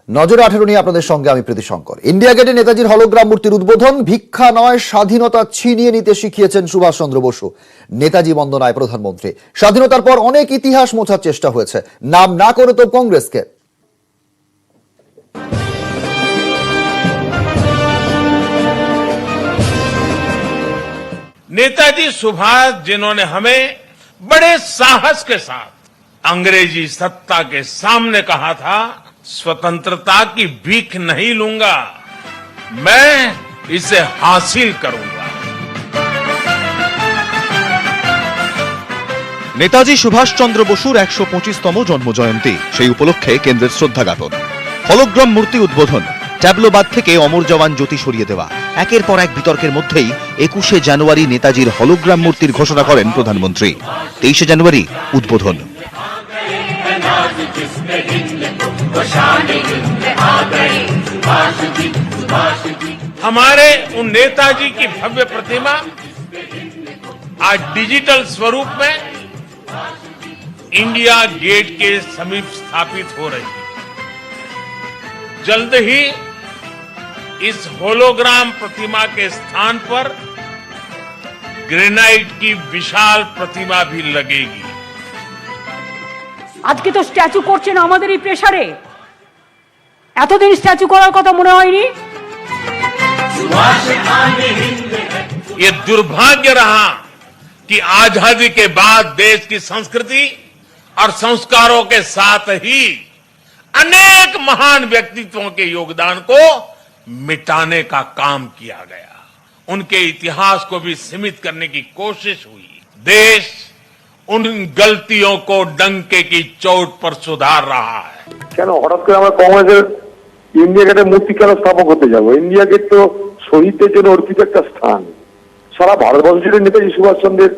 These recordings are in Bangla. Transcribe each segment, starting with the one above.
নজরে 18 নিয়ে আপনাদের সঙ্গে আমি প্রীতি শঙ্কর। ইন্ডিয়া গেটে নেতাজির হলোগ্রাম মূর্তির উদ্বোধন। ভিক্ষা নয়, স্বাধীনতা ছিনিয়ে নিতে শিখিয়েছেন সুভাষচন্দ্র বসু। নেতাজি বন্দনায় প্রধানমন্ত্রী। স্বাধীনতার পর অনেক ইতিহাস মোছার চেষ্টা হয়েছে, নাম না করে তো কংগ্রেসকে। नेताजी सुभाष जिन्होंने हमें बड़े साहस के साथ अंग्रेजी सत्ता के सामने कहा था, स्वतंत्रता की भीख नहीं लूंगा, मैं इसे हासिल करूंगा। নেতাজি সুভাষচন্দ্র বসুর 125তম জন্মজয়ন্তী, সেই উপলক্ষে কেন্দ্রের শ্রদ্ধা জ্ঞাপন। হলোগ্রাম মূর্তি উদ্বোধন, ট্যাবলোবাদ থেকে অমর জওয়ান জ্যোতি সরিয়ে দেওয়া। একের পর এক বিতর্কের মধ্যেই 21শে জানুয়ারি নেতাজির হলোগ্রাম মূর্তির ঘোষণা করেন প্রধানমন্ত্রী। 23শে জানুয়ারি উদ্বোধন। हमारे उन नेताजी की भव्य प्रतिमा आज डिजिटल स्वरूप में इंडिया गेट के समीप स्थापित हो रही है। जल्द ही इस होलोग्राम प्रतिमा के स्थान पर ग्रेनाइट की विशाल प्रतिमा भी लगेगी। আজকে তো স্ট্যাচু করছেন আমাদের এই প্রেসারে, এতদিন স্ট্যাচু করার কথা মনে হয়নি। ये दुर्भाग्य रहा कि आजादी के बाद देश की संस्कृति और संस्कारों के साथ ही अनेक महान व्यक्तित्वों के योगदान को मिटाने का काम किया गया। उनके इतिहास को भी सीमित करने की कोशिश हुई। देश उन गलतियों को डंके की चोट पर सुधार रहा है। কেন হঠাৎ করে আমরা কংগ্রেসের ইন্ডিয়া গেটে মূর্তি কেন স্থাপন করতে যাবো? ইন্ডিয়া গেট তো শহীদদের জন্য অর্পিত একটা স্থান। সারা ভারতবর্ষ জুড়ে নেতাজি সুভাষচন্দ্রের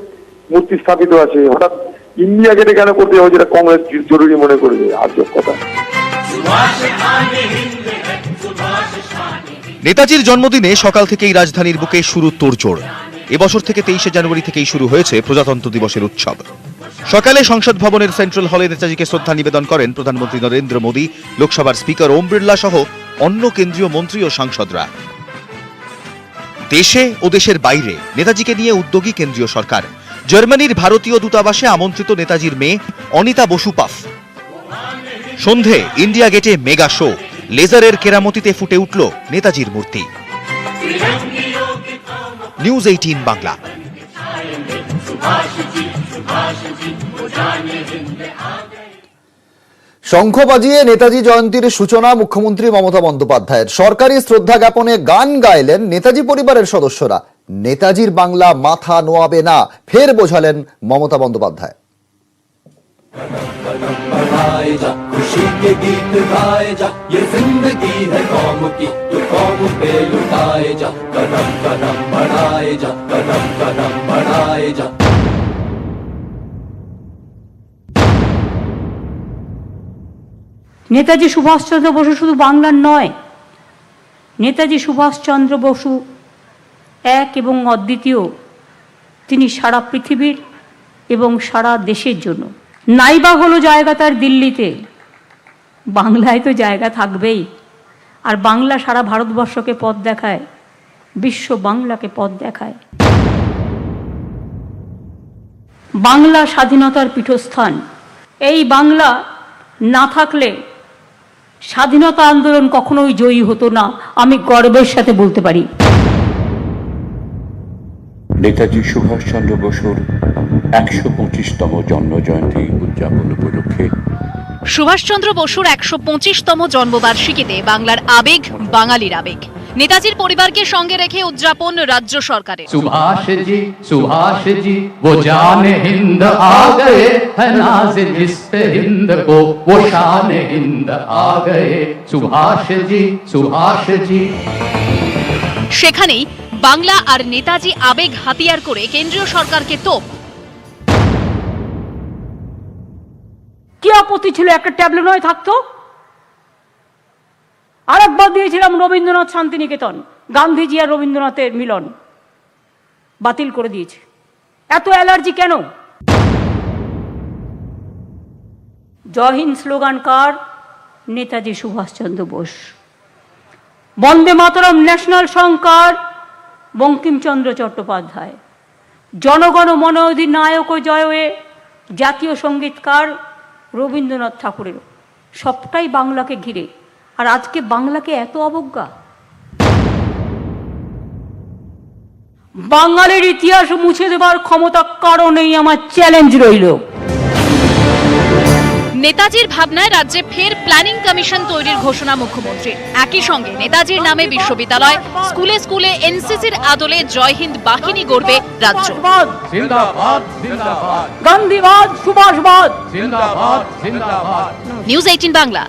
মূর্তি স্থাপিত আছে, হঠাৎ ইন্ডিয়া গেটে কেন করতে যাবো যেটা কংগ্রেস জরুরি মনে করবে? আজব কথা। নেতাজির জন্মদিনে সকাল থেকেই রাজধানীর বুকে শুরু তোড়জোড়। এবছর থেকে 23শে জানুয়ারি থেকেই শুরু হয়েছে প্রজাতন্ত্র দিবসের উৎসব। সকালে সংসদ ভবনের সেন্ট্রাল হলে নেতাজিকে শ্রদ্ধা নিবেদন করেন প্রধানমন্ত্রী নরেন্দ্র মোদী, লোকসভার স্পিকার ওম বিড়লা সহ অন্য কেন্দ্রীয় মন্ত্রী ও সাংসদরা। দেশে ও দেশের বাইরে নেতাজিকে নিয়ে উদ্যোগী কেন্দ্রীয় সরকার। জার্মানির ভারতীয় দূতাবাসে আমন্ত্রিত নেতাজির মেয়ে অনিতা বসু পাফ। সন্ধে ইন্ডিয়া গেটে মেগা শো, লেজারের কেরামতিতে ফুটে উঠল নেতাজির মূর্তি। নিউজ 18 বাংলা। শঙ্খ বাজিয়ে নেতাজি জয়ন্তীর সূচনা মুখ্যমন্ত্রী মমতা বন্দ্যোপাধ্যায়ের। সরকারি শ্রদ্ধা জ্ঞাপনে গান গাইলেন নেতাজি পরিবারের সদস্যরা। নেতাজির বাংলা মাথা নোয়াবে না, ফের বোঝালেন মমতা বন্দ্যোপাধ্যায়। खुशी के गीत गाए जा, ये जिंदगी है कौम की, तो कौम पे लुटाए जा, कदम कदम बढ़ाए जा, कदम कदम बढ़ाए जा। নেতাজি সুভাষচন্দ্র বসু শুধু বাংলার নয়, নেতাজি সুভাষচন্দ্র বসু এক এবং অদ্বিতীয়। তিনি সারা পৃথিবীর এবং সারা দেশের জন্য। নাইবা হলো জায়গা তার দিল্লিতে, বাংলায় তো জায়গা থাকবেই। আর বাংলা সারা ভারতবর্ষকে পথ দেখায়, বিশ্ব বাংলাকে পথ দেখায়। বাংলা স্বাধীনতার পীঠস্থান। এই বাংলা না থাকলে স্বাধীনতা আন্দোলন কখনোই জয়ী হতো না, আমি গর্বের সাথে বলতে পারি। নেতাজি সুভাষচন্দ্র বসুর 125তম জন্মজয়ন্তী উদযাপন উপলক্ষে সুভাষচন্দ্র বসুর 125তম জন্মবার্ষিকীতে বাংলার আবেগ, বাঙালির আবেগ। নেতাজির পরিবারকে সঙ্গে রেখে উদযাপন রাজ্য সরকারের। सुभाष जी वो जान हिंद आ गए है, नाज़ इस पे हिंद को वो शान हिंद आ गए। सुभाष जी। সেখানেই বাংলা আর নেতাজি আবেগ হাতিয়ার করে কেন্দ্রীয় সরকারকে তোপ। কি আপত্তি ছিল একটা ট্যাবলো নয় থাকতো? আর একবার দিয়েছিলাম রবীন্দ্রনাথ শান্তিনিকেতন, গান্ধীজি আর রবীন্দ্রনাথের মিলন, বাতিল করে দিয়েছে। এত অ্যালার্জি কেন? জয় হিন্দ স্লোগান কার? নেতাজি সুভাষচন্দ্র বোস। বন্দে মাতরম ন্যাশনাল সংকার বঙ্কিমচন্দ্র চট্টোপাধ্যায়। জনগণ মন অধিনায়ক জয়ে জাতীয় সঙ্গীতকার রবীন্দ্রনাথ ঠাকুরের। সবটাই বাংলাকে ঘিরে। আর আজকে বাংলাকে এত অবজ্ঞা। বাঙালির ইতিহাস মুছে দেবার ক্ষমতা কারণেই আমার চ্যালেঞ্জ রইল। নেতাজির ভাবনায় রাজ্যে ফের প্ল্যানিং কমিশন তৈরির ঘোষণা মুখ্যমন্ত্রীর। একই সঙ্গে নেতাজির নামে বিশ্ববিদ্যালয়, স্কুলে স্কুলে এনসিসির আদলে জয় হিন্দ বাহিনী গড়বে রাজ্য। जिंदाबाद जिंदाबाद গান্ধীবাদ, সুভাষবাদ। जिंदाबाद जिंदाबाद নিউজ 18 বাংলা।